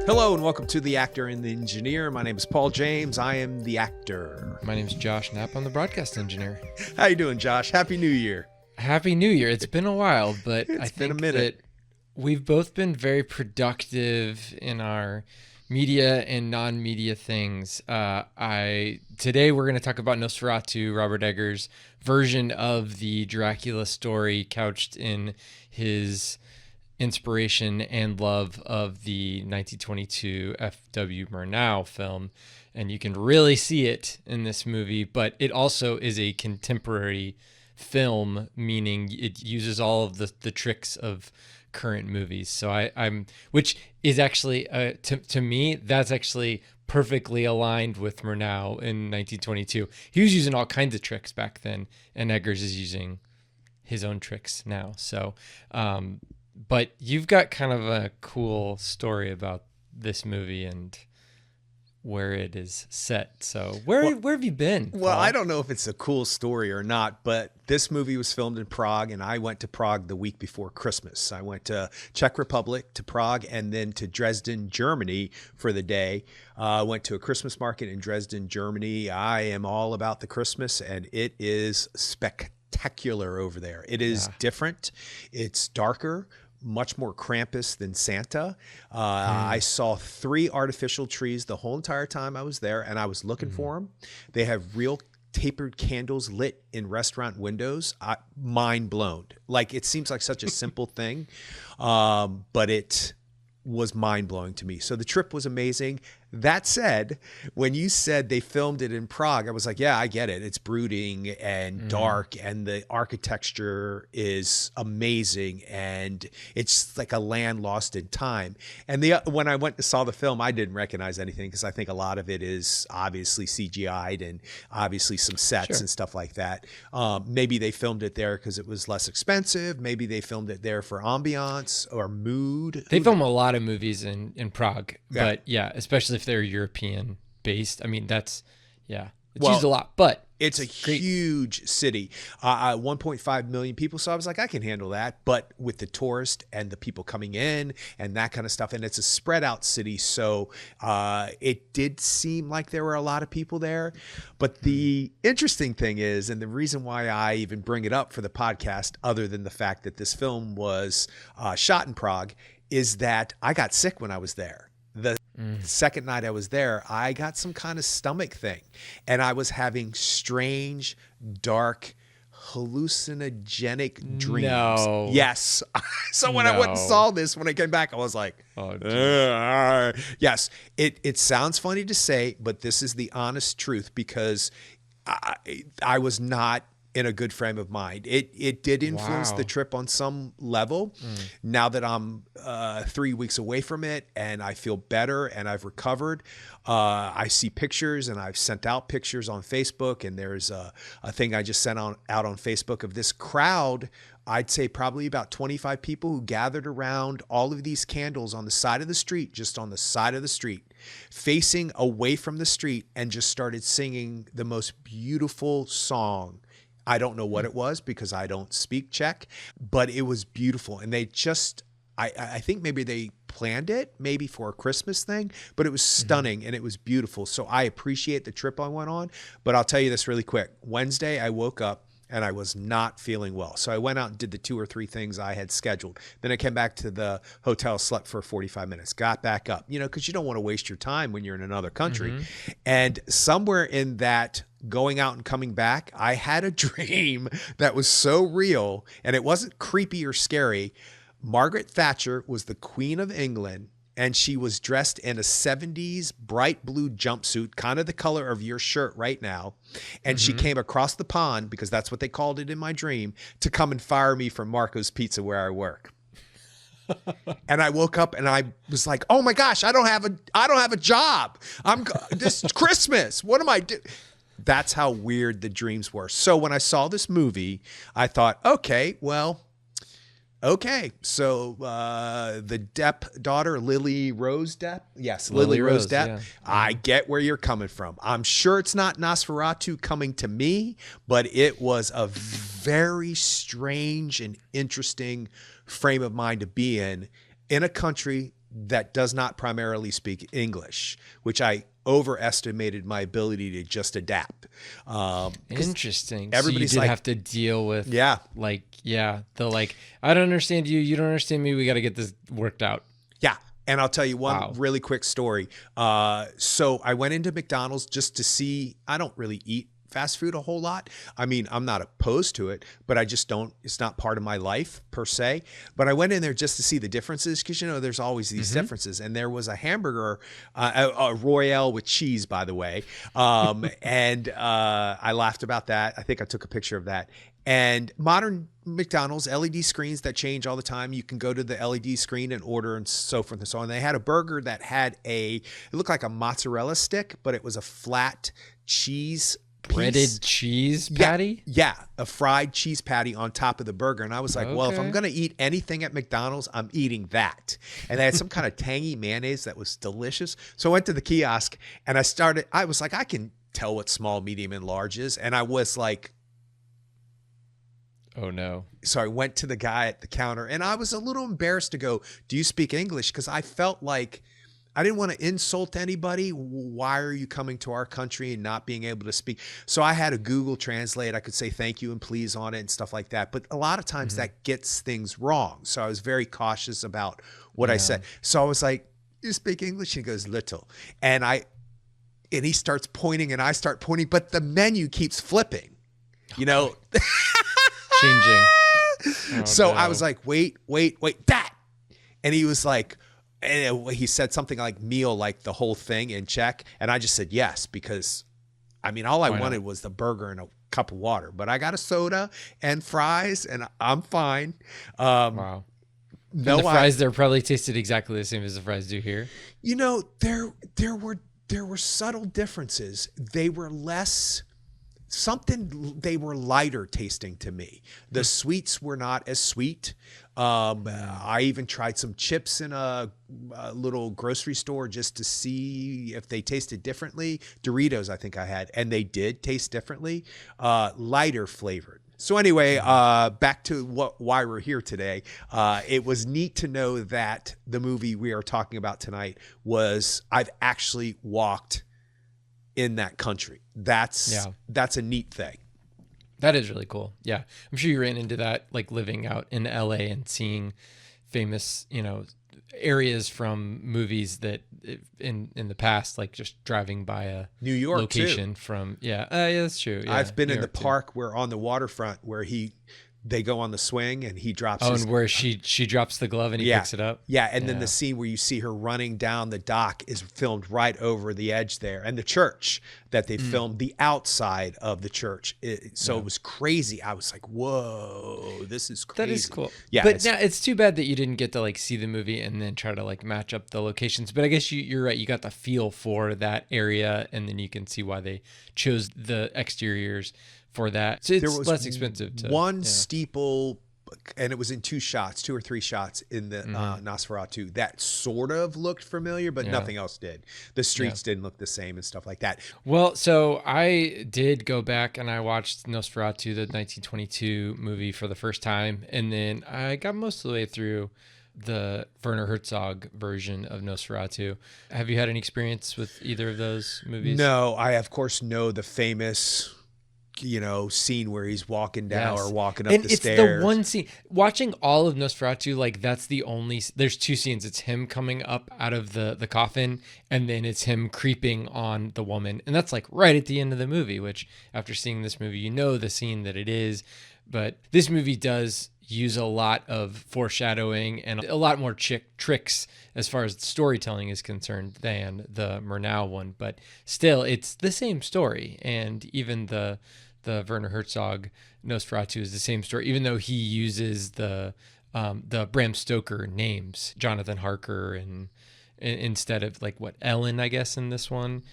Hello and welcome to The Actor and the Engineer. My name is Paul James. I am the actor. My name is Josh Knapp. I'm the broadcast engineer. How you doing, Josh? Happy New Year. Happy New Year. It's been a while, but It's I been a think minute. that we've both been very productive in our media and non-media things. Today we're going to talk about Nosferatu, Robert Eggers' version of the Dracula story, couched in his inspiration and love of the 1922 F.W. Murnau film. And you can really see it in this movie, but it also is a contemporary film, meaning it uses all of the tricks of current movies. So I'm which is actually, to me, that's actually perfectly aligned with Murnau in 1922. He was using all kinds of tricks back then, and Eggers is using his own tricks now. So, but you've got kind of a cool story about this movie and where it is set. So where have you been, Paul? Well, I don't know if it's a cool story or not, but this movie was filmed in Prague, and I went to Prague the week before Christmas. I went to Czech Republic, to Prague, and then to Dresden, Germany for the day. I went to a Christmas market in Dresden, Germany. I am all about the Christmas, and it is spectacular over there. It is different. It's darker. Much more Krampus than Santa. I saw 3 artificial trees the whole entire time I was there, and I was looking for them. They have real tapered candles lit in restaurant windows. Mind blown. Like, it seems like such a simple thing, but it was mind blowing to me. So the trip was amazing. That said, when you said they filmed it in Prague, I was like, yeah, I get it. It's brooding and dark, and the architecture is amazing, and it's like a land lost in time. And when I went to saw the film, I didn't recognize anything because I think a lot of it is obviously CGI'd and obviously some sets and stuff like that. Maybe they filmed it there because it was less expensive. Maybe they filmed it there for ambiance or mood. They film a lot of movies in Prague, but yeah, especially if they're European based. I mean, it's used a lot, but it's a huge city, 1.5 million people. So I was like, I can handle that. But with the tourist and the people coming in and that kind of stuff, and it's a spread out city. So it did seem like there were a lot of people there. But the interesting thing is, and the reason why I even bring it up for the podcast, other than the fact that this film was shot in Prague, is that I got sick when I was there. The second night I was there, I got some kind of stomach thing, and I was having strange, dark, hallucinogenic dreams. No. Yes. So when I went and saw this, when I came back, I was like, yes, it sounds funny to say, but this is the honest truth, because I was not in a good frame of mind. It did influence the trip on some level. Now that I'm 3 weeks away from it and I feel better and I've recovered, I see pictures, and I've sent out pictures on Facebook, and there's a thing I just sent out on Facebook of this crowd. I'd say probably about 25 people who gathered around all of these candles on the side of the street, just on the side of the street, facing away from the street, and just started singing the most beautiful song. I don't know what it was because I don't speak Czech, but it was beautiful. And they just, I think maybe they planned it maybe for a Christmas thing, but it was stunning and it was beautiful. So I appreciate the trip I went on, but I'll tell you this really quick. Wednesday, I woke up and I was not feeling well. So I went out and did the 2 or 3 things I had scheduled. Then I came back to the hotel, slept for 45 minutes, got back up, because you don't want to waste your time when you're in another country. And somewhere in that going out and coming back, I had a dream that was so real, and it wasn't creepy or scary. Margaret Thatcher was the Queen of England, and she was dressed in a 70s bright blue jumpsuit, kind of the color of your shirt right now. And she came across the pond, because that's what they called it in my dream, to come and fire me from Marco's Pizza where I work. And I woke up and I was like, oh my gosh, I don't have a job. This is Christmas. What am I doing? That's how weird the dreams were. So when I saw this movie, I thought, okay, so the Depp daughter, Lily Rose Depp. Yes, Lily Rose Depp. Yeah. I get where you're coming from. I'm sure it's not Nosferatu coming to me, but it was a very strange and interesting frame of mind to be in a country that does not primarily speak English, which I overestimated my ability to just adapt. Interesting. Everybody's so you did like, have to deal with, yeah, I don't understand you. You don't understand me. We got to get this worked out. yeah. And I'll tell you one really quick story. So I went into McDonald's just to see. I don't really eat fast food a whole lot. I mean, I'm not opposed to it, but I just don't, it's not part of my life per se. But I went in there just to see the differences because, there's always these differences. And there was a hamburger, a Royale with cheese, by the way. And I laughed about that. I think I took a picture of that. And modern McDonald's, LED screens that change all the time. You can go to the LED screen and order and so forth and so on. They had a burger that had it looked like a mozzarella stick, but it was a flat cheese breaded cheese patty? Yeah, a fried cheese patty on top of the burger. And I was like, well, if I'm going to eat anything at McDonald's, I'm eating that. And they had some kind of tangy mayonnaise that was delicious. So I went to the kiosk and I was like, I can tell what small, medium, and large is. And I was like, oh no. So I went to the guy at the counter and I was a little embarrassed to go, do you speak English? Because I felt like I didn't want to insult anybody. Why are you coming to our country and not being able to speak? So I had a Google Translate. I could say thank you and please on it and stuff like that. But a lot of times that gets things wrong. So I was very cautious about what I said. So I was like, you speak English? He goes, little. And he starts pointing and I start pointing, but the menu keeps flipping, changing. So I was like, wait, that. And he was like, and he said something like meal, like the whole thing in Czech. And I just said yes, because all I wanted was the burger and a cup of water, but I got a soda and fries and I'm fine. Wow. No, the fries there probably tasted exactly the same as the fries do here. There were subtle differences. They were they were lighter tasting to me. The sweets were not as sweet. I even tried some chips in a little grocery store just to see if they tasted differently. Doritos, I think I had, and they did taste differently, lighter flavored. So anyway, back to why we're here today. It was neat to know that the movie we are talking about tonight I've actually walked in that country. That's a neat thing. That is really cool. Yeah. I'm sure you ran into that, like living out in LA and seeing famous, areas from movies that in the past, like just driving by a New York location too. From, that's true. Yeah, I've been in the park where on the waterfront where they go on the swing and he drops and where she drops the glove and he picks it up. Yeah. And then the scene where you see her running down the dock is filmed right over the edge there. And the church that they filmed the outside of the church. It was crazy. I was like, whoa, this is crazy. That is cool. Yeah. But now it's too bad that you didn't get to like see the movie and then try to like match up the locations. But I guess you're right. You got the feel for that area and then you can see why they chose the exteriors for that. So it's less expensive to one steeple, and it was in 2 or 3 shots in the Nosferatu that sort of looked familiar, but nothing else did. The streets didn't look the same and stuff like that. Well, so I did go back and I watched Nosferatu, the 1922 movie, for the first time, and then I got most of the way through the Werner Herzog version of Nosferatu. Have you had any experience with either of those movies? No, I of course know the famous scene where he's walking down or walking up the stairs. And it's the one scene. Watching all of Nosferatu, like that's the only, there's 2 scenes. It's him coming up out of the coffin and then it's him creeping on the woman. And that's like right at the end of the movie, which after seeing this movie, the scene that it is. But this movie does use a lot of foreshadowing and a lot more tricks as far as storytelling is concerned than the Murnau one. But still, it's the same story. And even the Werner Herzog Nosferatu is the same story, even though he uses the Bram Stoker names, Jonathan Harker, and instead of like Ellen, I guess, in this one,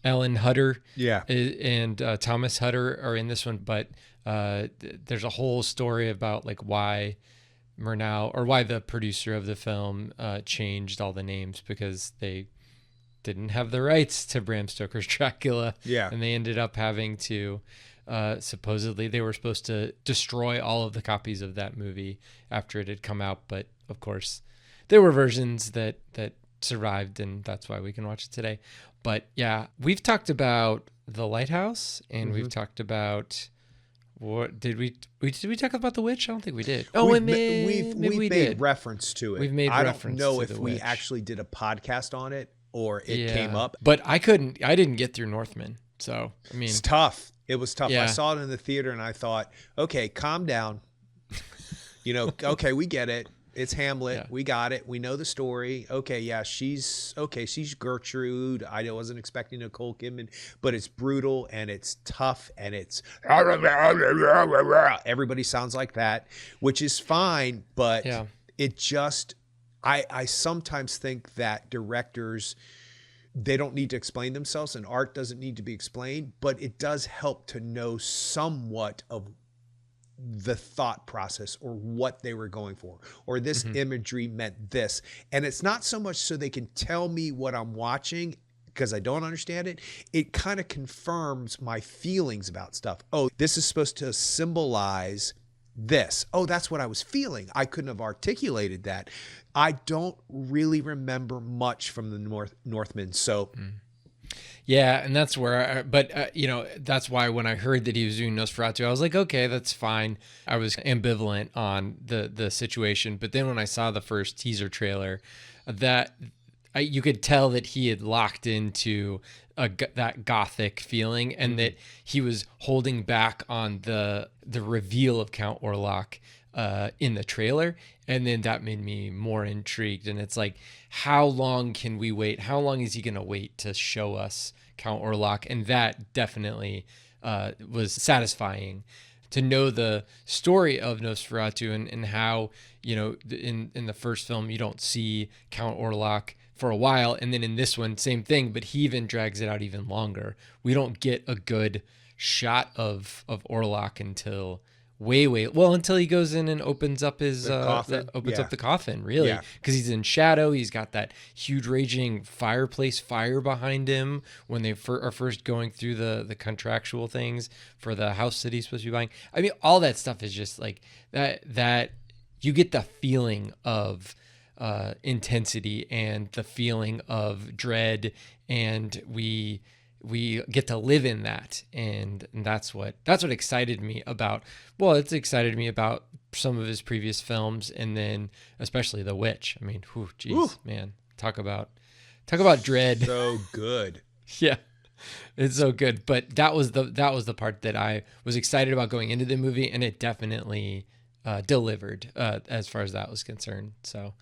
Ellen Hutter, and Thomas Hutter are in this one, but there's a whole story about like why Murnau, or why the producer of the film changed all the names, because they didn't have the rights to Bram Stoker's Dracula, and they ended up having to supposedly they were supposed to destroy all of the copies of that movie after it had come out, but of course there were versions that survived, and that's why we can watch it today. But yeah, we've talked about The Lighthouse, and we've talked about what did we talk about The Witch? I don't think we did. Oh, we've we made did. reference to it. We've made reference. I don't know to if The we Witch. actually did a podcast on it or it came up. But I didn't get through Northman, so I mean, it's tough. It was tough. Yeah. I saw it in the theater and I thought, okay, calm down. Okay, we get it. It's Hamlet. Yeah. We got it. We know the story. Okay, yeah, she's Gertrude. I wasn't expecting Nicole Kidman, but it's brutal and it's tough and it's everybody sounds like that, which is fine, but it just I sometimes think that directors, they don't need to explain themselves and art doesn't need to be explained, but it does help to know somewhat of the thought process or what they were going for, or this imagery meant this. And it's not so much so they can tell me what I'm watching because I don't understand it. It kind of confirms my feelings about stuff. Oh, this is supposed to symbolize this. Oh, that's what I was feeling. I couldn't have articulated that. I don't really remember much from the Northman. So yeah, and that's where, that's why when I heard that he was doing Nosferatu, I was like, okay, that's fine. I was ambivalent on the situation, but then when I saw the first teaser trailer, you could tell that he had locked into that gothic feeling, and that he was holding back on the reveal of Count Orlok in the trailer, and then that made me more intrigued. And it's like, how long can we wait? How long is he going to wait to show us Count Orlok? And that definitely was satisfying to know the story of Nosferatu and how, in the first film, you don't see Count Orlok for a while. And then in this one, same thing, but he even drags it out even longer. We don't get a good shot of Orlok until until he goes in and opens up his up the coffin, really, because he's in shadow. He's got that huge raging fireplace fire behind him when they are first going through the contractual things for the house that he's supposed to be buying. I mean, all that stuff is just like that you get the feeling of intensity and the feeling of dread, and we get to live in that, and that's what excited me about. Well, it's excited me about some of his previous films, and then especially The Witch. I mean, man, talk about dread. So good. Yeah, it's so good. But that was the part that I was excited about going into the movie, and it definitely delivered as far as that was concerned. So.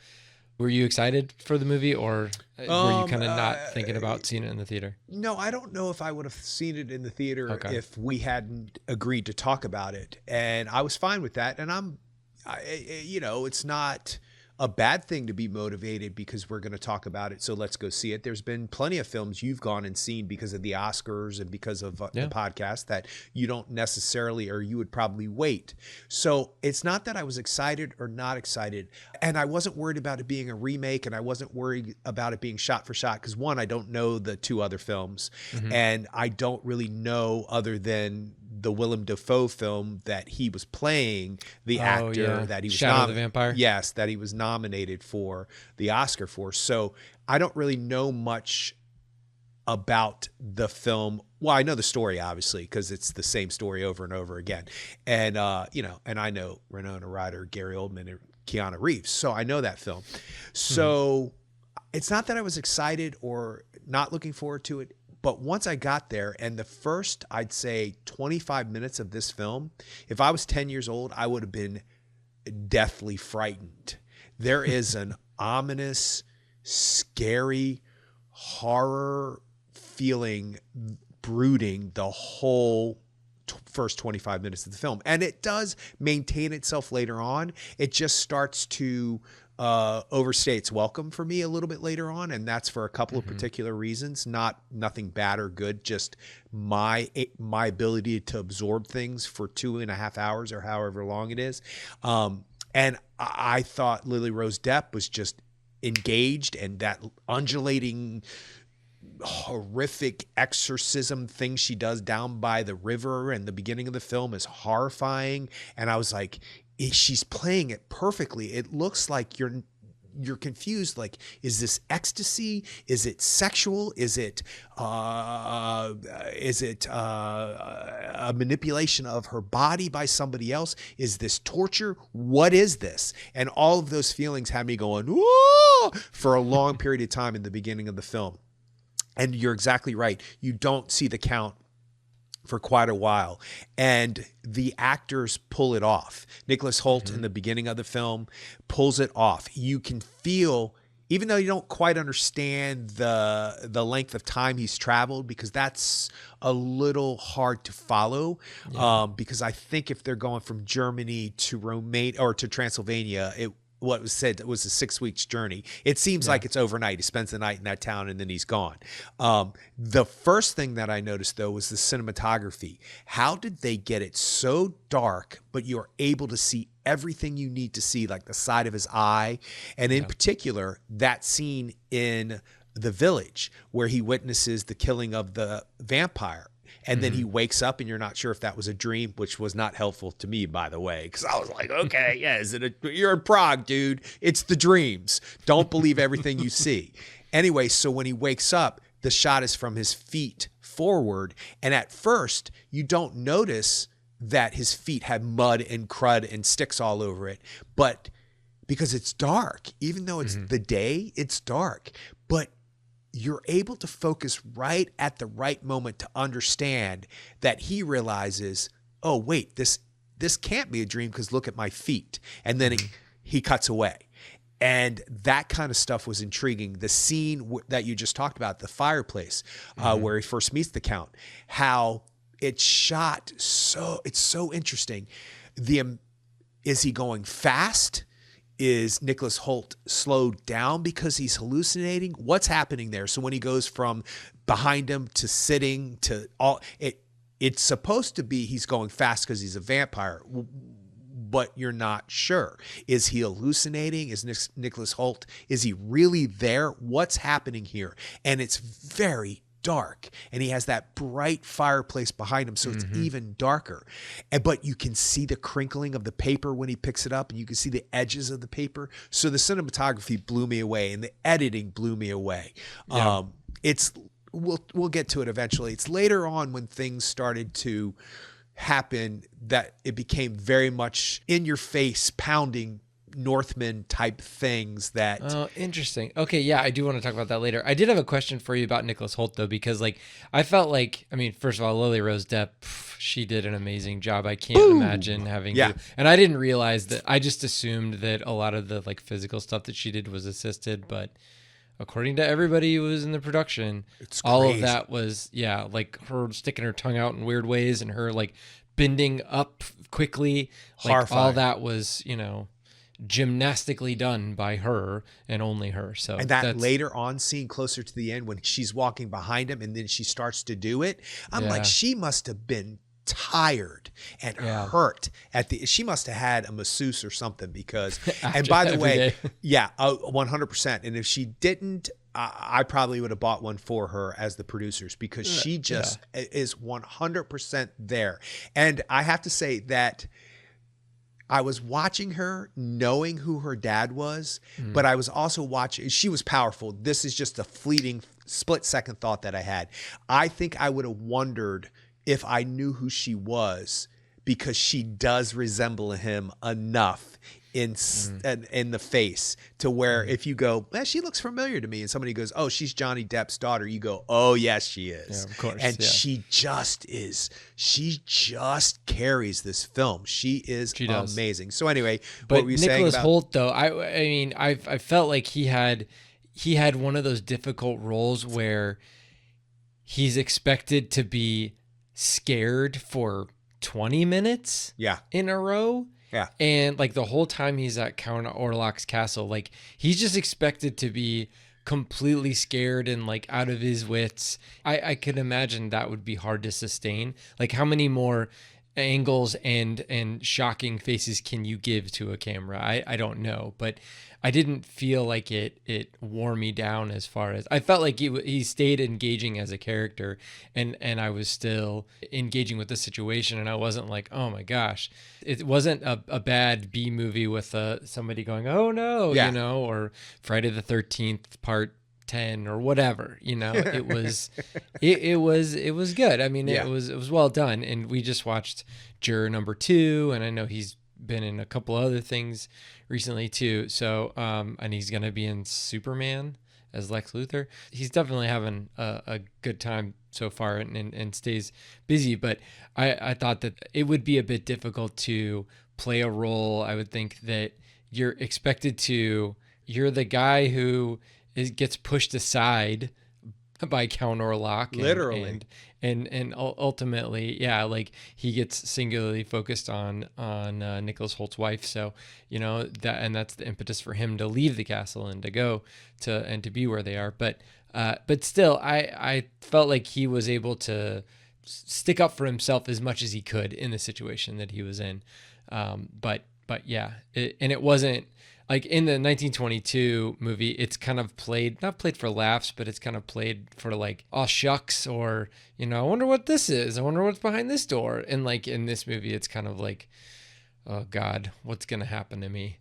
Were you excited for the movie, or were you kind of not thinking about seeing it in the theater? No, I don't know if I would have seen it in the theater if we hadn't agreed to talk about it. And I was fine with that. And it's not a bad thing to be motivated because we're going to talk about it, so let's go see it. There's been plenty of films you've gone and seen because of the Oscars and because of the podcast that you don't necessarily, or you would probably wait. So it's not that I was excited or not excited, and I wasn't worried about it being a remake, and I wasn't worried about it being shot for shot because, one, I don't know the two other films, and I don't really know, other than the Willem Dafoe film that he was playing, the actor that he was Shadow of the Vampire. Yes, that he was nominated for the Oscar for. So I don't really know much about the film. Well, I know the story, obviously, because it's the same story over and over again. And, and I know Winona Ryder, Gary Oldman, and Keanu Reeves. So I know that film. So it's not that I was excited or not looking forward to it. But once I got there, and the first, I'd say 25 minutes of this film, if I was 10 years old, I would have been deathly frightened. There is an ominous, scary, horror feeling brooding the whole first 25 minutes of the film. And it does maintain itself later on. It just starts to overstay its welcome for me a little bit later on, and that's for a couple of particular reasons. Nothing bad or good, just my ability to absorb things for 2.5 hours or however long it is. And I thought Lily Rose Depp was just engaged, and that undulating horrific exorcism thing she does down by the river and the beginning of the film is horrifying. And I was like, she's playing it perfectly. It looks like you're confused. Like, is this ecstasy? Is it sexual? Is it a manipulation of her body by somebody else? Is this torture? What is this? And all of those feelings had me going, whoa, for a long period of time in the beginning of the film. And you're exactly right. You don't see the count for quite a while. And the actors pull it off. Nicholas Hoult in the beginning of the film pulls it off. You can feel, even though you don't quite understand the length of time he's traveled, because that's a little hard to follow. Because I think if they're going from Germany to Romania or to Transylvania, what was said it was a 6 weeks journey. It seems like it's overnight. He spends the night in that town and then he's gone. The first thing that I noticed though was the cinematography. How did they get it so dark, but you're able to see everything you need to see, like the side of his eye, and in particular that scene in the village where he witnesses the killing of the vampire. And then he wakes up and you're not sure if that was a dream, which was not helpful to me, by the way, because I was like, okay, yeah, you're in Prague, dude. It's the dreams. Don't believe everything you see. Anyway, so when he wakes up, the shot is from his feet forward. And at first, you don't notice that his feet have mud and crud and sticks all over it. But because it's dark, even though it's the day, it's dark. But you're able to focus right at the right moment to understand that he realizes, oh, wait, this can't be a dream because look at my feet. And then he cuts away. And that kind of stuff was intriguing. The scene that you just talked about, the fireplace, where he first meets the Count, how it's shot it's so interesting. Is he going fast? Is Nicholas Hoult slowed down because he's hallucinating? What's happening there? So when he goes from behind him to sitting to all, it's supposed to be he's going fast because he's a vampire, but you're not sure. Is he hallucinating? Is Nicholas Hoult, is he really there? What's happening here? And it's very dark, and he has that bright fireplace behind him, so it's even darker. But you can see the crinkling of the paper when he picks it up, and you can see the edges of the paper. So the cinematography blew me away, and the editing blew me away. We'll get to it eventually. It's later on when things started to happen that it became very much in your face, pounding Northman type things that. Oh, interesting. Okay, yeah, I do want to talk about that later. I did have a question for you about Nicholas Hoult though, because like I felt like, I mean, first of all, Lily Rose Depp, she did an amazing job. I can't imagine having to, and I didn't realize that. I just assumed that a lot of the like physical stuff that she did was assisted, but according to everybody who was in the production, all of that was like her sticking her tongue out in weird ways and her like bending up quickly. Like horrifying. All that was, gymnastically done by her and only her. So and that later on scene closer to the end when she's walking behind him and then she starts to do it, I'm like, she must have been tired and hurt she must have had a masseuse or something because and by the way 100%, and if she didn't, I probably would have bought one for her as the producers because she just is 100% there. And I have to say that I was watching her knowing who her dad was, but I was also watching, she was powerful. This is just a fleeting split second thought that I had. I think I would have wondered if I knew who she was because she does resemble him enough in the face to where if you go, she looks familiar to me, and somebody goes, oh, she's Johnny Depp's daughter, you go, oh yes, she is. Of course. And she just carries this film. She is amazing. So anyway, but what were you saying about Hoult though? I mean, I felt like he had one of those difficult roles where he's expected to be scared for 20 minutes in a row. Yeah. And like the whole time he's at Count Orlok's castle, like he's just expected to be completely scared and like out of his wits. I could imagine that would be hard to sustain. Like how many more angles and shocking faces can you give to a camera? I don't know, but I didn't feel like it wore me down as far as I felt like he stayed engaging as a character, and I was still engaging with the situation, and I wasn't like, oh my gosh, it wasn't a bad B movie with somebody going, oh no, Yeah. or Friday the 13th part 10 or whatever, it was it was good. I mean, Yeah. it was well done. And we just watched Juror number 2, and I know he's been in a couple other things recently too. So and he's gonna be in Superman as Lex Luthor. He's definitely having a good time so far, and stays busy. But I thought that it would be a bit difficult to play a role. I would think that you're the guy who gets pushed aside by Count Orlok, Literally. and ultimately, yeah, like he gets singularly focused on Nicholas Holt's wife. So that's the impetus for him to leave the castle and to go to be where they are. But still, I felt like he was able to stick up for himself as much as he could in the situation that he was in. But yeah, it wasn't. Like in the 1922 movie, it's kind of not played for laughs, but it's kind of played for like, oh shucks, or, I wonder what this is. I wonder what's behind this door. And like in this movie, it's kind of like, oh God, what's going to happen to me?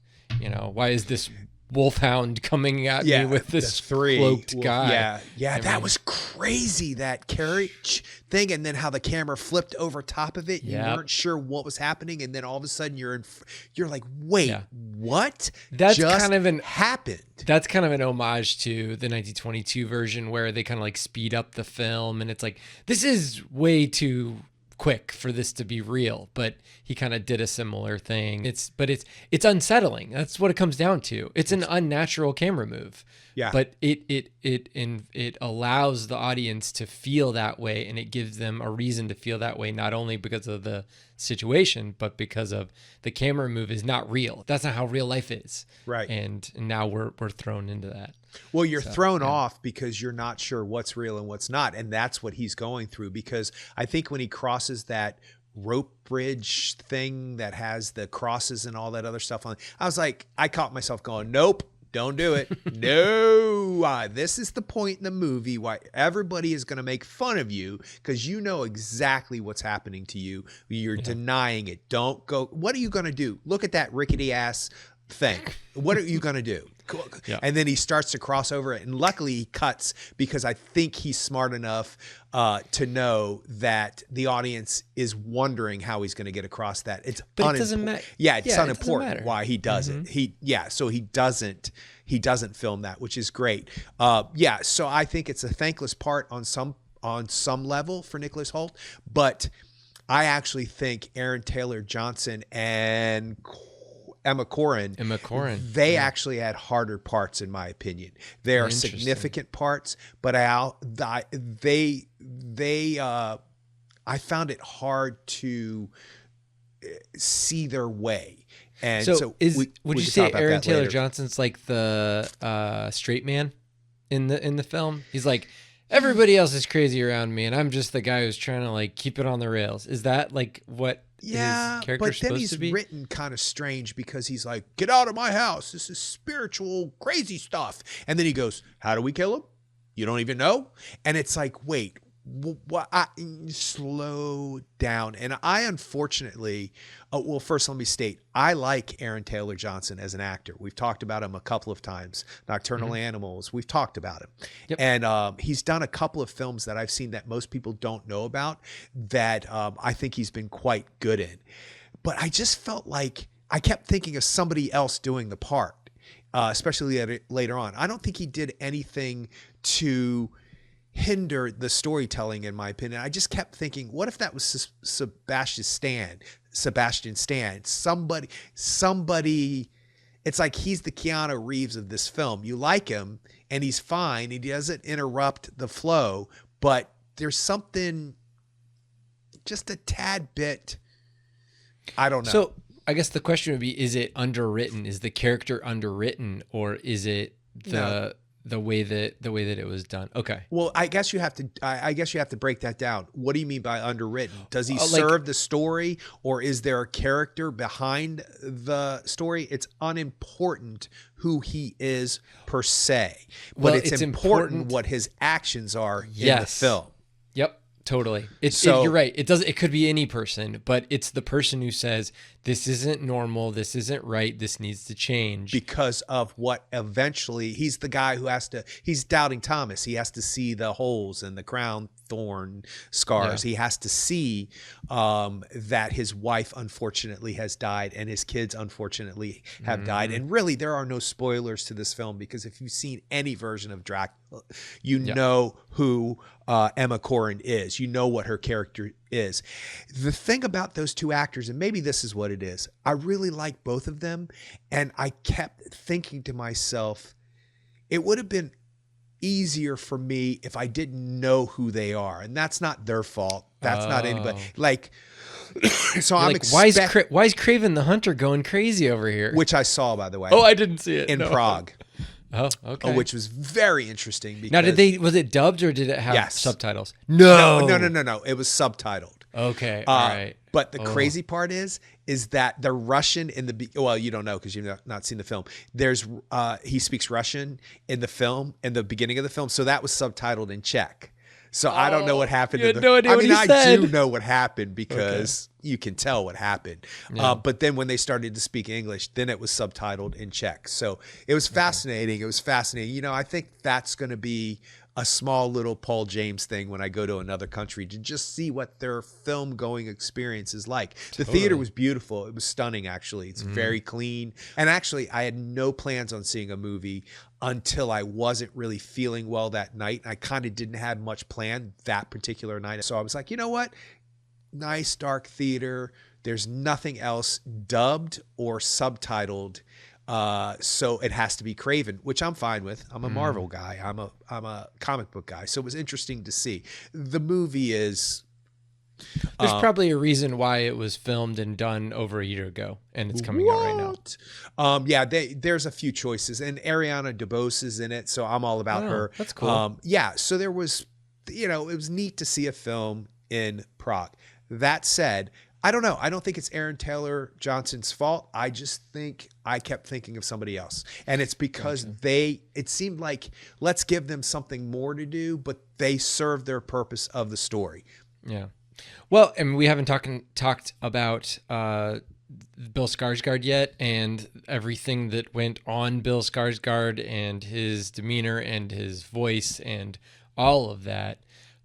Why is this wolfhound coming at me with this cloaked guy? Yeah, that was crazy, that carriage thing, and then how the camera flipped over top of it. You weren't sure what was happening, and then all of a sudden you're like, wait, what? That's just kind of happened. That's kind of an homage to the 1922 version, where they kind of like speed up the film, and it's like, this is way too quick for this to be real, but he kind of did a similar thing. It's unsettling. That's what it comes down to. It's an unnatural camera move. Yeah. But it allows the audience to feel that way, and it gives them a reason to feel that way, not only because of the situation, but because of the camera move is not real. That's not how real life is. Right. And now we're thrown into that. Well, you're thrown off because you're not sure what's real and what's not. And that's what he's going through, because I think when he crosses that rope bridge thing that has the crosses and all that other stuff on, I caught myself going, nope, don't do it. No, this is the point in the movie why everybody is going to make fun of you, because you know exactly what's happening to you. You're denying it. Don't go. What are you going to do? Look at that rickety ass thing. What are you going to do? Yeah. And then he starts to cross over it. And luckily he cuts, because I think he's smart enough to know that the audience is wondering how he's going to get across that. It doesn't matter. Yeah, it's unimportant why he does it. So he doesn't film that, which is great. So I think it's a thankless part on some level for Nicholas Hoult, but I actually think Aaron Taylor Johnson and Emma Corrin, they actually had harder parts, in my opinion. They are significant parts, but I found it hard to see their way. And so would you say Aaron Taylor Johnson's like the straight man in the film? He's like, everybody else is crazy around me, and I'm just the guy who's trying to like keep it on the rails. Is that like what? Yeah, but then he's written kind of strange, because he's like, get out of my house. This is spiritual, crazy stuff. And then he goes, how do we kill him? You don't even know? And it's like, wait, slow down. And I unfortunately, first let me state, I like Aaron Taylor Johnson as an actor. We've talked about him a couple of times. Nocturnal Animals, we've talked about him. Yep. And he's done a couple of films that I've seen that most people don't know about that I think he's been quite good in. But I just felt like I kept thinking of somebody else doing the part, especially later on. I don't think he did anything to hinder the storytelling, in my opinion. I just kept thinking, what if that was Sebastian Stan? Somebody, it's like he's the Keanu Reeves of this film. You like him and he's fine. He doesn't interrupt the flow, but there's something just a tad bit, I don't know. So I guess the question would be, is it underwritten? Is the character underwritten, or is it the way that it was done. Okay. Well, I guess you have to. I guess you have to break that down. What do you mean by underwritten? Does he Like- serve the story, or is there a character behind the story? It's unimportant who he is per se, but Well, it's it's important important- what his actions are in the Yes. film. Yep. Totally. So- you're right. It could be any person, but it's the person who says, this isn't normal. This isn't right. This needs to change. Because of what eventually he's the guy who has to, he's doubting Thomas. He has to see the holes and the crown thorn scars. Yeah. He has to see that his wife unfortunately has died and his kids unfortunately have died. And really, there are no spoilers to this film because if you've seen any version of Dracula, you know who Emma Corrin is. You know what her character is. The thing about those two actors, and maybe this is what it is, I really like both of them. And I kept thinking to myself, it would have been easier for me if I didn't know who they are. And that's not their fault. That's not anybody. Like, so I'm why is Craven the Hunter going crazy over here? which I saw, by the way. Oh, I didn't see it. in No. Prague. Oh, okay. Which was very interesting. Because, Now, was it dubbed or did it have Yes. subtitles? No. It was subtitled. Okay. All right. But the crazy part is that the Russian in the well, you don't know because you've not seen the film. There's he speaks Russian in the film in the beginning of the film, so that was subtitled in Czech. So I don't know what happened. You had no idea what he I said. do know what happened because you can tell what happened. Yeah. But then when they started to speak English, then it was subtitled in Czech. So it was fascinating. It was fascinating. You know, I think that's going to be a small little Paul James thing when I go to another country to just see what their film going experience is like. The theater was beautiful. It was stunning, actually. It's very clean. And actually, I had no plans on seeing a movie until I wasn't really feeling well that night. I kind of didn't have much planned that particular night. So I was like, you know what? Nice dark theater. There's nothing else dubbed or subtitled. So it has to be Craven, which I'm fine with. I'm a Marvel guy. I'm a comic book guy. So it was interesting to see. The movie is There's probably a reason why it was filmed and done over a year ago, and it's coming out right now. Yeah, there's a few choices, and Ariana DeBose is in it, so I'm all about her. That's cool. Yeah, so there was, it was neat to see a film in Prague. That said, I don't know. I don't think it's Aaron Taylor Johnson's fault. I just think I kept thinking of somebody else. And it's because it seemed like, let's give them something more to do, but they served their purpose of the story. Yeah. Well, and we haven't talked about Bill Skarsgård yet and everything that went on Bill Skarsgård and his demeanor and his voice and all of that.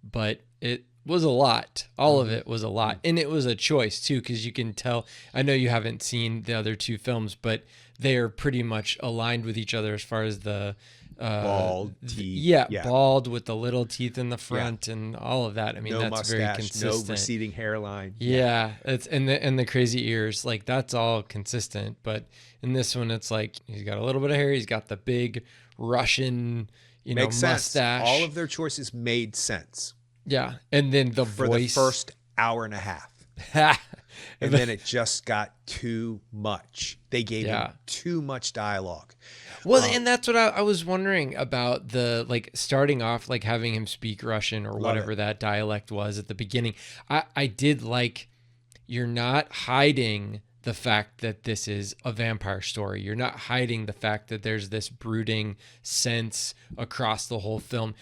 But it was a lot. All of it was a lot. And it was a choice too, because you can tell, I know you haven't seen the other two films, but they are pretty much aligned with each other as far as the Bald teeth. Yeah, bald with the little teeth in the front and all of that. I mean, No that's mustache, very consistent. no receding hairline. Yeah, it's and the crazy ears, like that's all consistent. But in this one, it's like he's got a little bit of hair. He's got the big Russian, Makes mustache. Sense. All of their choices made sense. Yeah, and then the for voice the first hour and a half. And then it just got too much. They gave him too much dialogue. Well, and that's what I was wondering about the starting off, having him speak Russian or whatever that dialect was at the beginning. I did you're not hiding the fact that this is a vampire story. You're not hiding the fact that there's this brooding sense across the whole film.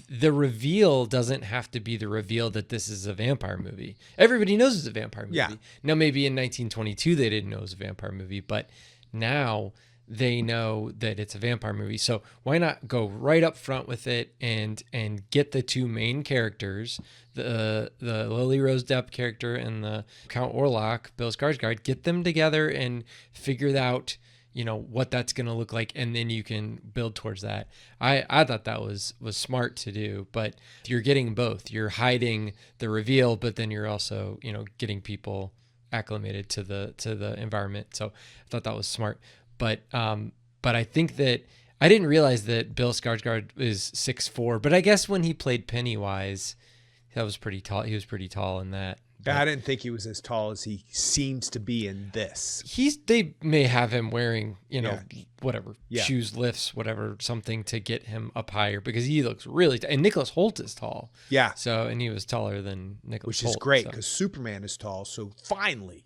The reveal doesn't have to be the reveal that this is a vampire movie. Everybody knows it's a vampire movie. Yeah. Now, maybe in 1922 they didn't know it was a vampire movie, but now they know that it's a vampire movie. So why not go right up front with it and get the two main characters, the Lily Rose Depp character and the Count Orlok, Bill Skarsgård, get them together and figure out, what that's going to look like. And then you can build towards that. I thought that was smart to do, but you're getting both. You're hiding the reveal, but then you're also, getting people acclimated to the environment. So I thought that was smart. But I think that I didn't realize that Bill Skarsgård is 6'4", but I guess when he played Pennywise, that was pretty tall. He was pretty tall in that I didn't think he was as tall as he seems to be in this. They may have him wearing, whatever, Yeah. shoes, lifts, whatever, something to get him up higher, because he looks really and Nicholas Hoult is tall. Yeah. So, and he was taller than Nicholas Hoult. Which is great because Superman is tall. So finally,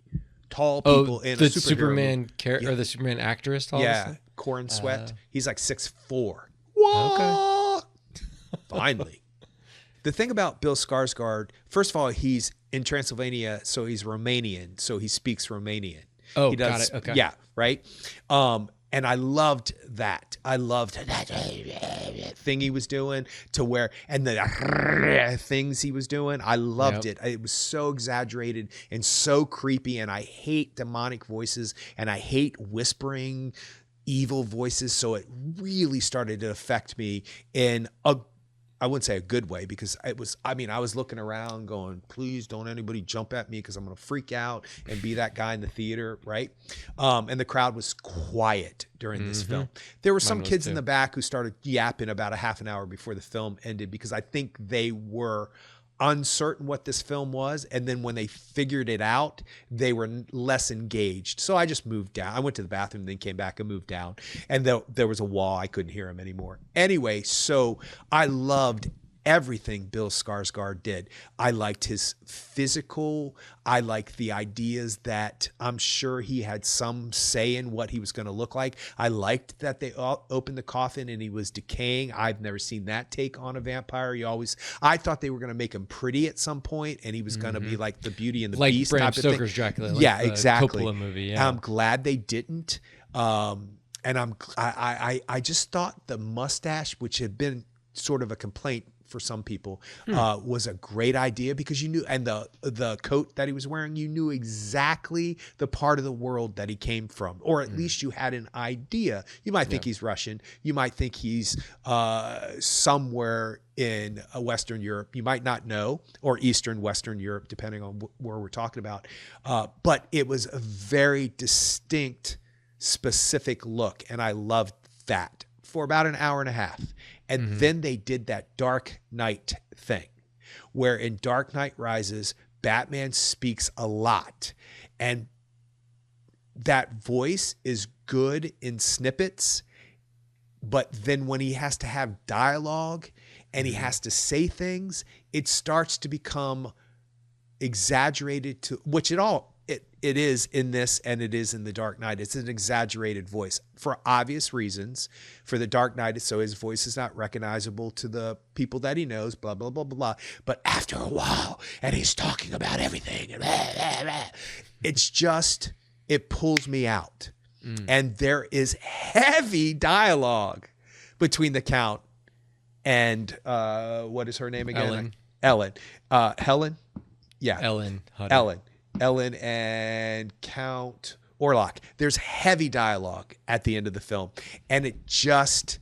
tall people in a Superman or the Superman actor is tall. Yeah. Corin Sweat. He's like 6'4". What? Okay. Finally. The thing about Bill Skarsgård, first of all, he's in Transylvania, so he's Romanian, so he speaks Romanian. Oh, he does, got it. Okay. Yeah, right? And I loved that. I loved that thing he was doing and the things he was doing. I loved it. It was so exaggerated and so creepy, and I hate demonic voices, and I hate whispering evil voices, so it really started to affect me in I wouldn't say a good way, because I was looking around going, please don't anybody jump at me because I'm going to freak out and be that guy in the theater, right? And the crowd was quiet during this film. There were some kids in the back who started yapping about a half an hour before the film ended, because I think they were uncertain what this film was, and then when they figured it out, they were less engaged. So I just moved down. I went to the bathroom, then came back and moved down, and there was a wall. I couldn't hear him anymore. Anyway, so I loved everything Bill Skarsgård did. I liked his physical. I liked the ideas that I'm sure he had some say in what he was going to look like. I liked that they opened the coffin and he was decaying. I've never seen that take on a vampire. I thought they were going to make him pretty at some point, and he was going to be like the Beauty and the Beast, like Bram Bram Stoker's Dracula. Yeah, exactly. Coppola movie. Yeah. I'm glad they didn't. And I just thought the mustache, which had been sort of a complaint for some people, was a great idea, because you knew, and the coat that he was wearing, you knew exactly the part of the world that he came from, or at least you had an idea. You might think he's Russian. You might think he's somewhere in Western Europe. You might not know, or Eastern Western Europe, depending on where we're talking about. But it was a very distinct, specific look, and I loved that for about an hour and a half. And then they did that Dark Knight thing, where in Dark Knight Rises, Batman speaks a lot. And that voice is good in snippets, but then when he has to have dialogue and he has to say things, it starts to become exaggerated, to which it is in this, and it is in The Dark Knight. It's an exaggerated voice for obvious reasons. For The Dark Knight, so his voice is not recognizable to the people that he knows, blah, blah, blah, blah, blah. But after a while, and he's talking about everything, and blah, blah, blah, it pulls me out. And there is heavy dialogue between the Count and, what is her name again? Ellen. Helen? Yeah. Ellen. Ellen and Count Orlok. There's heavy dialogue at the end of the film, and it just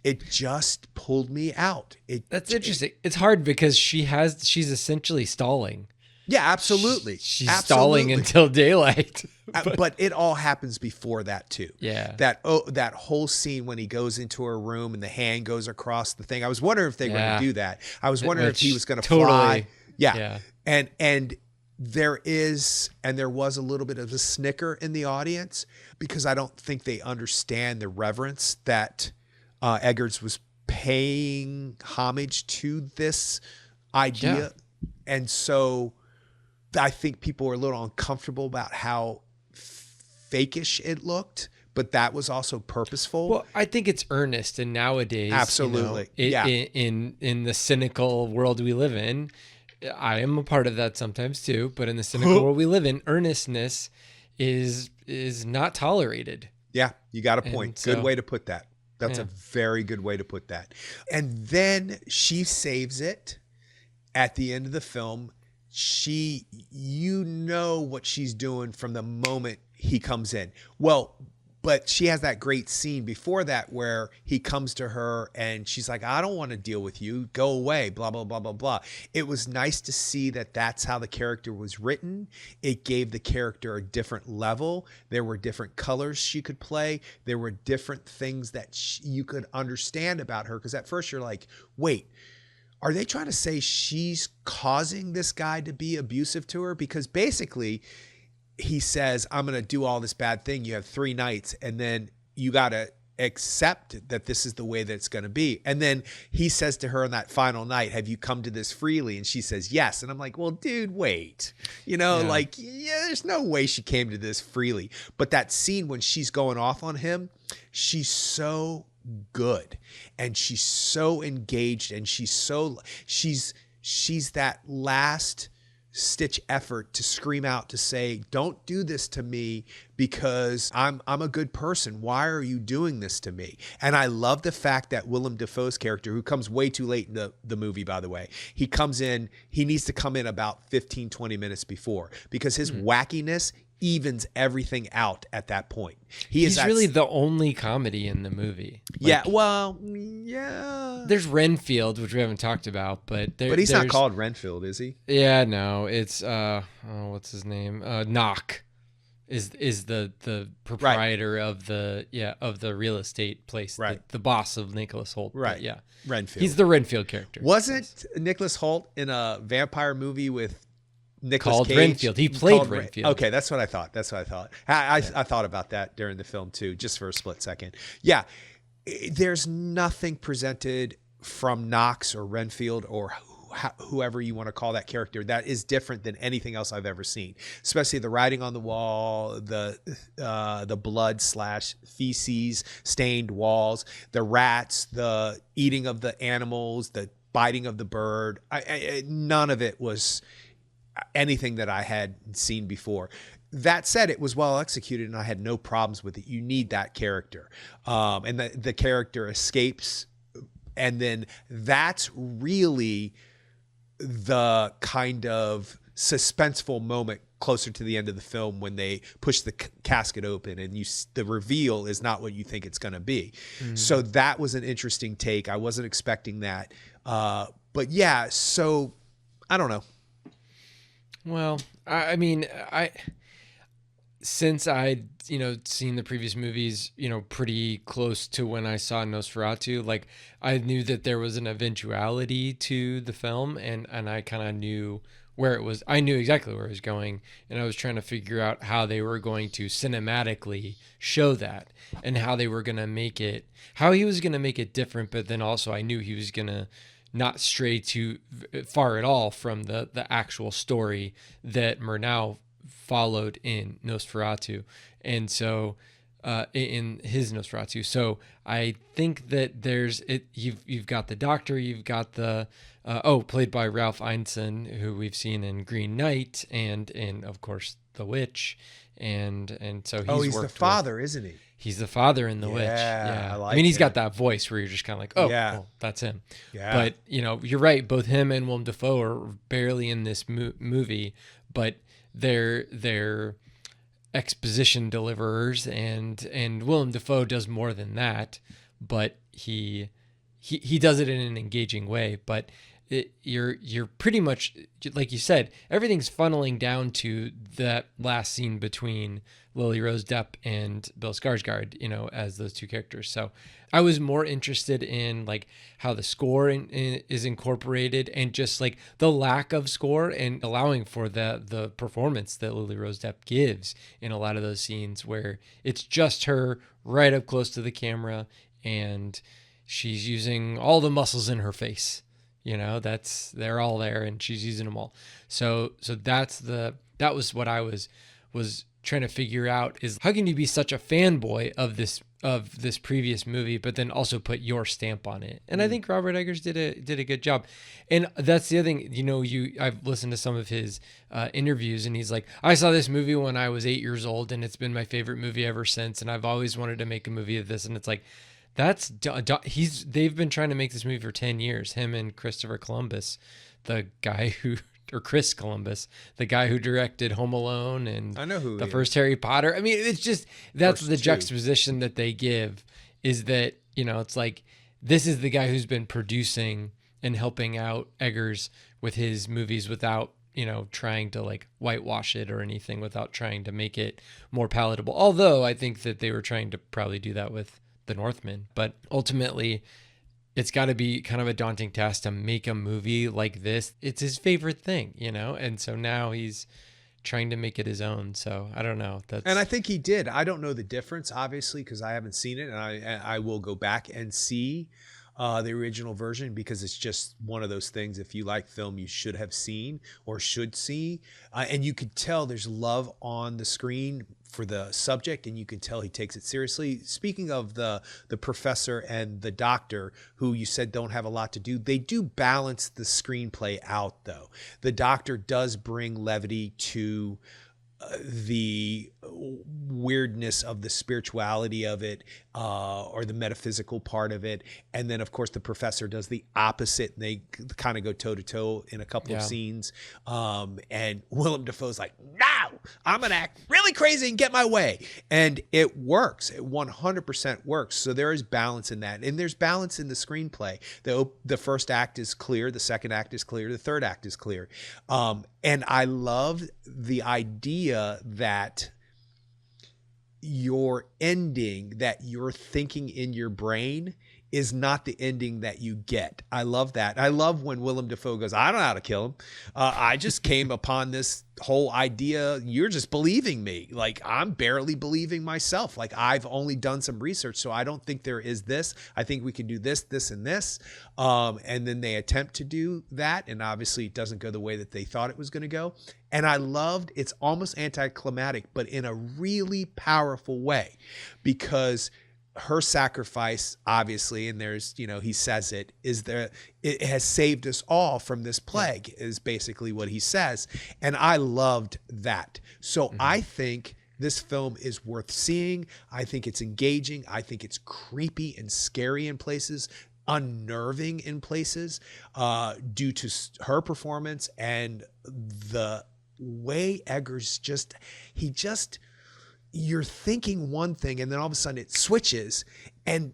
pulled me out. That's interesting. It's hard because she's essentially stalling. Yeah, absolutely. She's stalling until daylight. But it all happens before that too. Yeah. That whole scene when he goes into her room and the hand goes across the thing. I was wondering if they were going to do that. I was wondering if he was going to fly. Yeah. And there was a little bit of a snicker in the audience, because I don't think they understand the reverence that Eggers was paying homage to this idea. Yeah. And so I think people were a little uncomfortable about how fakish it looked, but that was also purposeful. Well, I think it's earnest, and nowadays, absolutely, in the cynical world we live in, I am a part of that sometimes too, but in the cynical world we live in, earnestness is not tolerated. Yeah, you got a point. Good way to put that. That's a very good way to put that. And then she saves it at the end of the film. You know what she's doing from the moment he comes in. Well, but she has that great scene before that where he comes to her and she's like, I don't want to deal with you. Go away, blah, blah, blah, blah, blah. It was nice to see that that's how the character was written. It gave the character a different level. There were different colors she could play. There were different things that you could understand about her. Because at first you're like, wait, are they trying to say she's causing this guy to be abusive to her? Because basically he says, I'm going to do all this bad thing. You have 3 nights and then you got to accept that this is the way that it's going to be. And then he says to her on that final night, have you come to this freely? And she says, yes. And I'm like, well, dude, wait, there's no way she came to this freely. But that scene when she's going off on him, she's so good and she's so engaged and she's that last stitch effort to scream out to say, don't do this to me because I'm a good person. Why are you doing this to me? And I love the fact that Willem Dafoe's character, who comes way too late in the movie, by the way, he needs to come in about 15, 20 minutes before because his wackiness evens everything out at that point. He's really the only comedy in the movie. Yeah, There's Renfield, which we haven't talked about, but he's not called Renfield, is he? Yeah, no, it's what's his name? Knock is the proprietor of the real estate place, right? The boss of Nicholas Hoult, right? But yeah, Renfield. He's the Renfield character. Wasn't Nicholas Hoult in a vampire movie with Nicolas Cage? Renfield. He played Renfield. Okay, that's what I thought. I thought about that during the film too, just for a split second. Yeah, there's nothing presented from Knox or Renfield or whoever you want to call that character that is different than anything else I've ever seen. Especially the writing on the wall, the blood / feces stained walls, the rats, the eating of the animals, the biting of the bird. None of it was anything that I had seen before. That said, it was well executed and I had no problems with it. You need that character. And the character escapes. And then that's really the kind of suspenseful moment closer to the end of the film when they push the casket open and the reveal is not what you think it's going to be. Mm-hmm. So that was an interesting take. I wasn't expecting that. But yeah, so I don't know. Well, I mean, since I'd, seen the previous movies, pretty close to when I saw Nosferatu, like I knew that there was an eventuality to the film and I kind of knew where it was. I knew exactly where it was going and I was trying to figure out how they were going to cinematically show that and how he was going to make it different. But then also I knew he was going to not stray too far at all from the actual story that Murnau followed in Nosferatu. And so in his Nosferatu. So I think that you've got the doctor, you've got the played by Ralph Ineson, who we've seen in Green Knight and of course The Witch, and so he's the father, isn't he? He's the father in The Witch. Yeah, I mean, he's got that voice where you're just kind of like, oh, that's him. Yeah. But you're right. Both him and Willem Dafoe are barely in this movie, but they're exposition deliverers, and Willem Dafoe does more than that. But he does it in an engaging way. But you're pretty much, like you said, everything's funneling down to that last scene between Lily Rose Depp and Bill Skarsgård, as those two characters. So I was more interested in like how the score is incorporated and just like the lack of score and allowing for the performance that Lily Rose Depp gives in a lot of those scenes where it's just her right up close to the camera and she's using all the muscles in her face. They're all there and she's using them all. So that was what I was trying to figure out, is how can you be such a fanboy of this previous movie, but then also put your stamp on it? And I think Robert Eggers did a good job. And that's the other thing, I've listened to some of his interviews and he's like, I saw this movie when I was 8 years old and it's been my favorite movie ever since. And I've always wanted to make a movie of this. And it's like, they've been trying to make this movie for 10 years. Him and Christopher Columbus, Chris Columbus, the guy who directed Home Alone and I know who the first Harry Potter. I mean, it's just, that's the juxtaposition that they give, is that, it's like, this is the guy who's been producing and helping out Eggers with his movies without, trying to like whitewash it or anything, without trying to make it more palatable. Although I think that they were trying to probably do that with The Northman, but ultimately it's got to be kind of a daunting task to make a movie like this. It's his favorite thing, and so now he's trying to make it his own. So I don't know. And I think he did. I don't know the difference, obviously, because I haven't seen it, and I will go back and see the original version, because it's just one of those things. If you like film, you should have seen or should see, and you could tell there's love on the screen for the subject, and you can tell he takes it seriously. Speaking of the professor and the doctor, who you said don't have a lot to do, they do balance the screenplay out, though. The doctor does bring levity to the weirdness of the spirituality of it, or the metaphysical part of it. And then, of course, the professor does the opposite. And they kind of go toe to toe in a couple of scenes. And Willem Dafoe's like, no, I'm going to act really crazy and get my way. And it works. It 100% works. So there is balance in that. And there's balance in the screenplay. The first act is clear. The second act is clear. The third act is clear. And I love the idea that your ending that you're thinking in your brain is not the ending that you get. I love that. I love when Willem Dafoe goes, I don't know how to kill him. I just came upon this whole idea. You're just believing me. Like, I'm barely believing myself. Like, I've only done some research, so I don't think there is this. I think we can do this, this, and this. And then they attempt to do that, and obviously it doesn't go the way that they thought it was going to go. And I loved, it's almost anticlimactic, but in a really powerful way, because her sacrifice, obviously, and there's, he says it has saved us all from this plague, is basically what he says. And I loved that. So I think this film is worth seeing. I think it's engaging. I think it's creepy and scary in places, unnerving in places, due to her performance and the way Eggers you're thinking one thing, and then all of a sudden it switches, and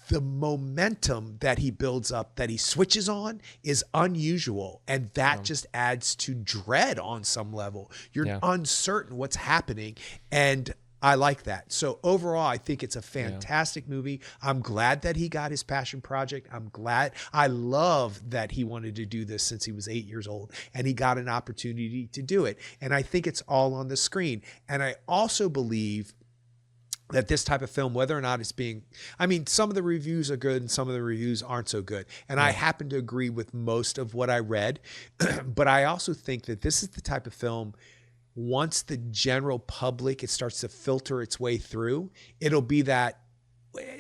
the momentum that he builds up, that he switches on, is unusual. And that just adds to dread on some level. You're uncertain what's happening. And I like that. So overall, I think it's a fantastic movie. I'm glad that he got his passion project. I love that he wanted to do this since he was 8 years old, and he got an opportunity to do it. And I think it's all on the screen. And I also believe that this type of film, whether or not it's some of the reviews are good and some of the reviews aren't so good. And I happen to agree with most of what I read, but I also think that this is the type of film, once the general public, it starts to filter its way through, it'll be that,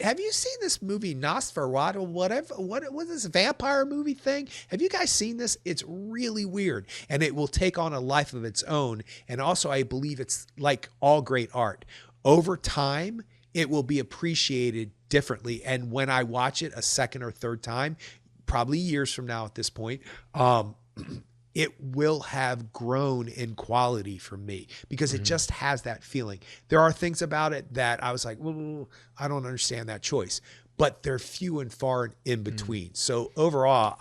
have you seen this movie Nosferatu, whatever, what was this vampire movie thing? Have you guys seen this? It's really weird, and it will take on a life of its own. And also, I believe it's like all great art. Over time, it will be appreciated differently. And when I watch it a second or third time, probably years from now at this point, it will have grown in quality for me, because it just has that feeling. There are things about it that I was like, well, I don't understand that choice, but they're few and far in between. So overall,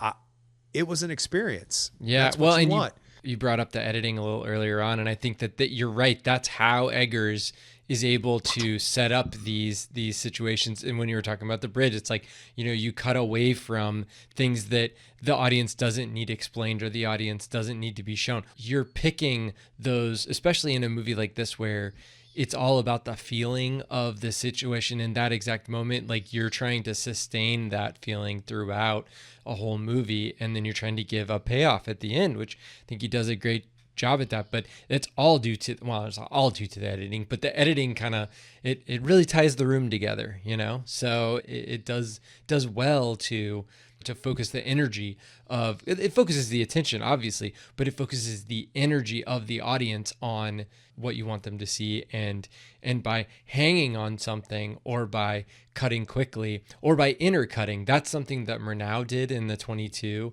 it was an experience. Yeah. That's what you want. You brought up the editing a little earlier on, and I think that you're right. That's how Eggers is able to set up these situations. And when you were talking about the bridge, it's like, you cut away from things that the audience doesn't need explained or the audience doesn't need to be shown. You're picking those, especially in a movie like this, where it's all about the feeling of the situation in that exact moment. Like, you're trying to sustain that feeling throughout a whole movie, and then you're trying to give a payoff at the end, which I think he does a great job at that. But it's all due to, it's all due to the editing, but the editing kind of, it really ties the room together, so it does well to focus the energy of it focuses the attention, obviously, but it focuses the energy of the audience on what you want them to see, and by hanging on something, or by cutting quickly, or by intercutting. That's something that Murnau did in the 22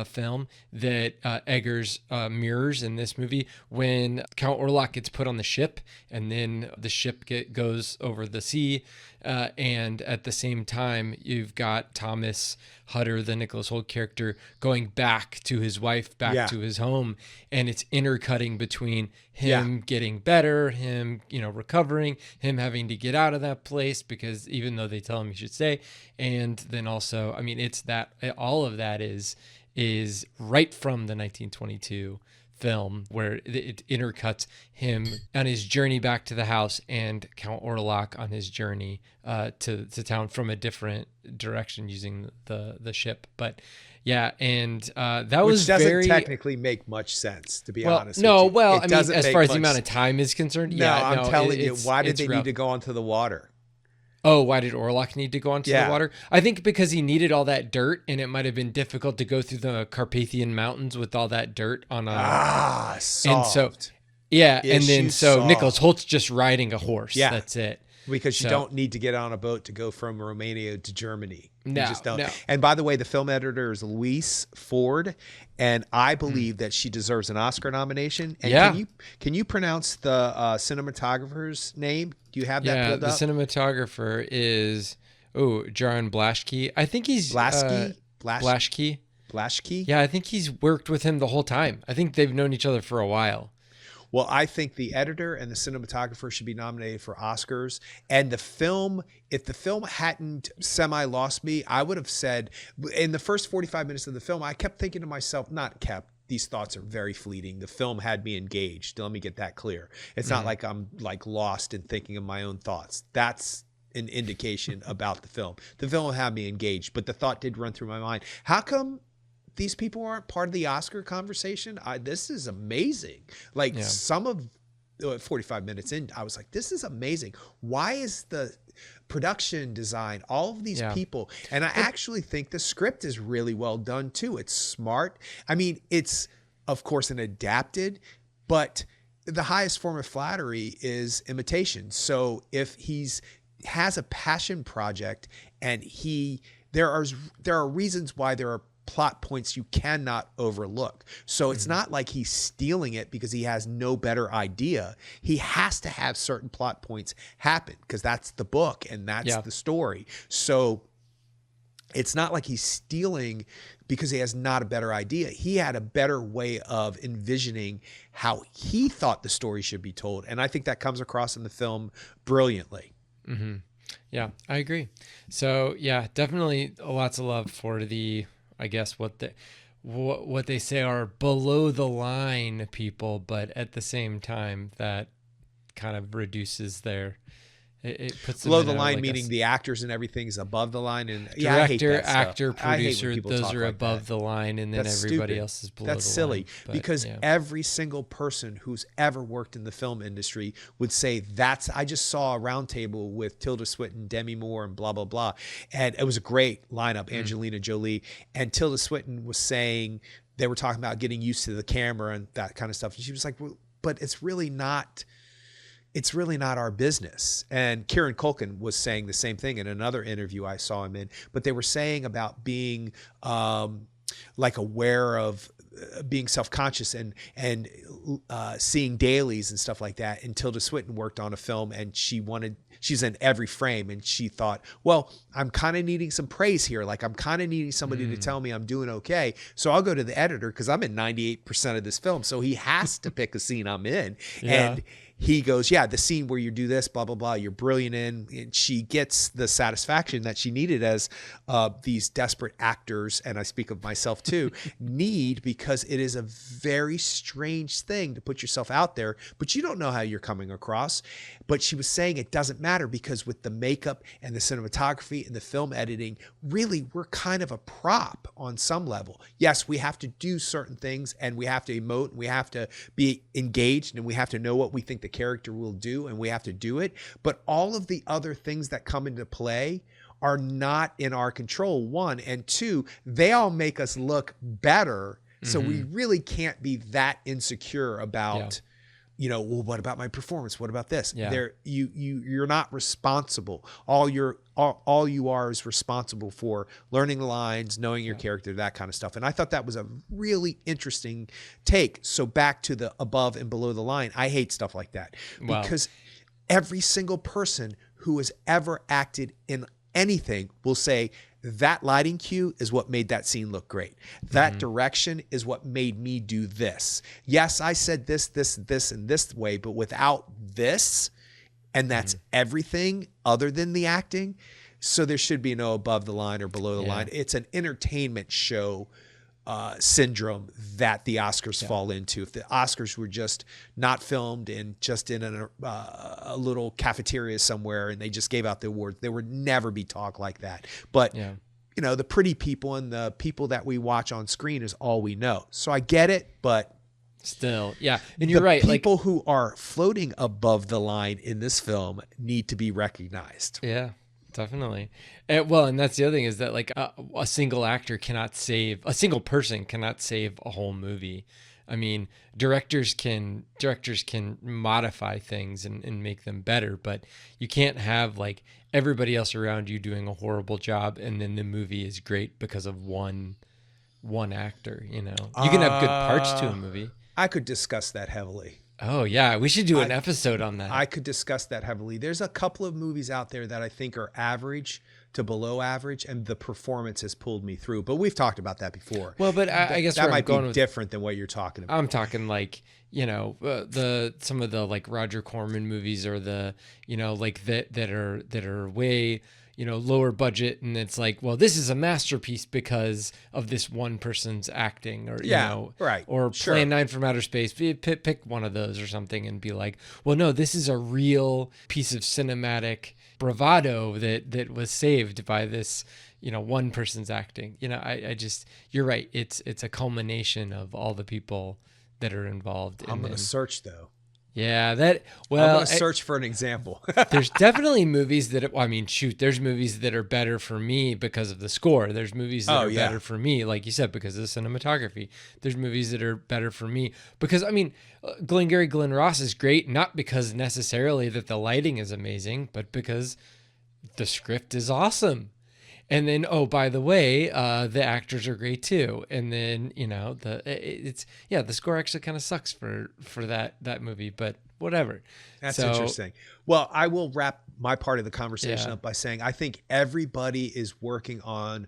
film that Eggers mirrors in this movie, when Count Orlok gets put on the ship, and then the ship goes over the sea, and at the same time you've got Thomas Hutter, the Nicholas Hoult character, going back to his wife, back to his home, and it's intercutting between him getting better, him recovering, recovering, him having to get out of that place because even though they tell him he should stay. And then also, I mean, it's that all of that is right from the 1922 film where it intercuts him on his journey back to the house and Count Orlok on his journey to town from a different direction using the ship. But yeah, and that Which was doesn't technically make much sense, to be honest. No, with you. well, I mean, as far as the amount of time is concerned, I'm telling you, why did they need to go onto the water? Oh, why did Orlok need to go onto the water? I think because he needed all that dirt, and it might have been difficult to go through the Carpathian Mountains with all that dirt on a. Solved. And so, and then solved. Nicholas Holt's just riding a horse. Yeah, that's it. Because you don't need to get on a boat to go from Romania to Germany. No, you just don't. No. And by the way, the film editor is Louise Ford, and I believe that she deserves an Oscar nomination. And can you pronounce the cinematographer's name? Do you have that pulled up? The cinematographer is Jaron Blaschke. I think he's Blaschke. Yeah, I think he's worked with him the whole time. I think they've known each other for a while. Well, I think the editor and the cinematographer should be nominated for Oscars. And the film, if the film hadn't semi-lost me, I would have said, in the first 45 minutes of the film, I kept thinking to myself, these thoughts are very fleeting. The film had me engaged. Let me get that clear. It's not like I'm like lost in thinking of my own thoughts. That's an indication about the film. The film had me engaged, but the thought did run through my mind. How come these people aren't part of the Oscar conversation? This is amazing. Some of 45 minutes in, I was like, this is amazing. Why is the production design, all of these people? And I actually think the script is really well done too. It's smart. I mean, it's of course an adapted, but the highest form of flattery is imitation. So if has a passion project and there are reasons why there are plot points you cannot overlook. So it's not like he's stealing it because he has no better idea. He has to have certain plot points happen because that's the book and that's the story. So it's not like he's stealing because he has not a better idea. He had a better way of envisioning how he thought the story should be told. And I think that comes across in the film brilliantly. Mm-hmm. Yeah, I agree. So yeah, definitely lots of love for I guess what they say are below the line people, but at the same time that kind of reduces it puts them below the line, meaning the actors and everything is above the line, and director, actor, producer, those are above the line, and then everybody else is below the line. That's silly because every single person who's ever worked in the film industry would say I just saw a round table with Tilda Swinton, Demi Moore, and blah blah blah, and it was a great lineup. Angelina Jolie and Tilda Swinton was saying they were talking about getting used to the camera and that kind of stuff, and she was like, well, but it's really not our business. And Kieran Culkin was saying the same thing in another interview I saw him in, but they were saying about being aware of being self-conscious and seeing dailies and stuff like that. And Tilda Swinton worked on a film and she's in every frame, and she thought, well, I'm kind of needing some praise here. Like I'm kind of needing somebody to tell me I'm doing okay. So I'll go to the editor because I'm in 98% of this film. So he has to pick a scene I'm in. And he goes, the scene where you do this, blah, blah, blah, you're brilliant in. And she gets the satisfaction that she needed as these desperate actors, and I speak of myself too, need, because it is a very strange thing to put yourself out there, but you don't know how you're coming across. But she was saying it doesn't matter because with the makeup and the cinematography and the film editing, really, we're kind of a prop on some level. Yes, we have to do certain things and we have to emote and we have to be engaged and we have to know what we think the character will do and we have to do it. But all of the other things that come into play are not in our control, one. And two, they all make us look better. So we really can't be that insecure about, well, what about my performance? What about this? You're not responsible. All you are is responsible for learning the lines, knowing your character, that kind of stuff. And I thought that was a really interesting take. So back to the above and below the line, I hate stuff like that because every single person who has ever acted in anything will say that lighting cue is what made that scene look great. That direction is what made me do this. Yes, I said this, and this way, but without this, and that's everything other than the acting. So there should be no above the line or below the line. It's an entertainment show syndrome that the Oscars fall into. If the Oscars were just not filmed and just in a little cafeteria somewhere and they just gave out the awards, there would never be talk like that. But you know, the pretty people and the people that we watch on screen is all we know. So I get it, but still, and you're right. People who are floating above the line in this film need to be recognized. Yeah. Definitely. And that's the other thing is that like a single actor a single person cannot save a whole movie. I mean, directors can modify things and make them better, but you can't have like everybody else around you doing a horrible job and then the movie is great because of one actor, you know. You can have good parts to a movie. I could discuss that heavily. Oh, yeah. We should do an episode on that. I could discuss that heavily. There's a couple of movies out there that I think are average to below average, and the performance has pulled me through. But we've talked about that before. Well, but I guess that might be different than what you're talking about. I'm talking like, you know, some of the like Roger Corman movies or the, you know, like that are way, you know, lower budget, and it's like, well, this is a masterpiece because of this one person's acting, or you know, right, or Plan 9 from Outer Space. Pick one of those or something, and be like, well, no, this is a real piece of cinematic bravado that was saved by this, you know, one person's acting. You know, I just, you're right. It's a culmination of all the people that are involved. I'm going to search though. Yeah, I'm going to search for an example. There's definitely movies that, I mean, shoot, there's movies that are better for me because of the score. There's movies that are better for me, like you said, because of the cinematography. There's movies that are better for me because, I mean, Glengarry Glen Ross is great, not because necessarily that the lighting is amazing, but because the script is awesome. And then, oh, by the way, the actors are great too. And then, you know, the score actually kind of sucks for that movie, but whatever. That's interesting. Well, I will wrap my part of the conversation up by saying I think everybody is working on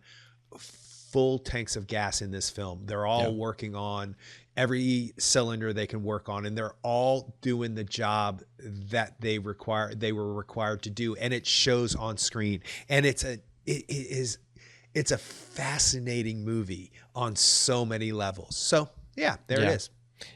full tanks of gas in this film. They're all working on every cylinder they can work on, and they're all doing the job that they were required to do, and it shows on screen. And it's a fascinating movie on so many levels. So yeah, there it is.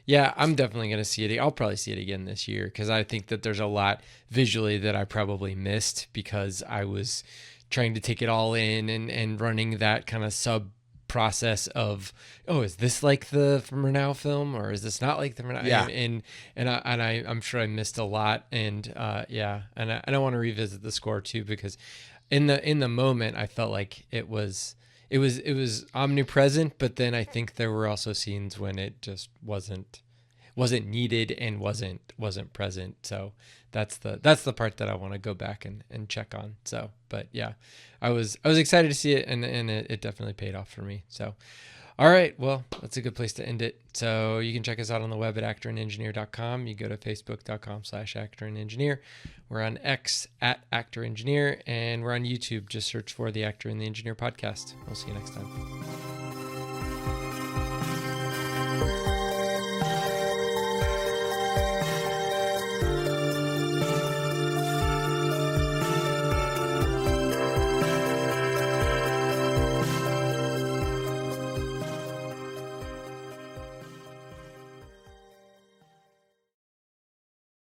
Yeah, I'm definitely going to see it. I'll probably see it again this year because I think that there's a lot visually that I probably missed because I was trying to take it all in and running that kind of sub process of, oh, is this like the Murnau film or is this not like the Murnau? Yeah. I'm sure I missed a lot. And and I want to revisit the score too because in the moment I felt like it was omnipresent, but then I think there were also scenes when it just wasn't needed and wasn't present. So that's the part that I want to go back and check on. So, but yeah, I was excited to see it and it definitely paid off for me. So, all right, well, that's a good place to end it. So you can check us out on the web at actorandengineer.com. You go to facebook.com/actorandengineer. We're on X at actorengineer, and we're on YouTube. Just search for the Actor and the Engineer podcast. We'll see you next time.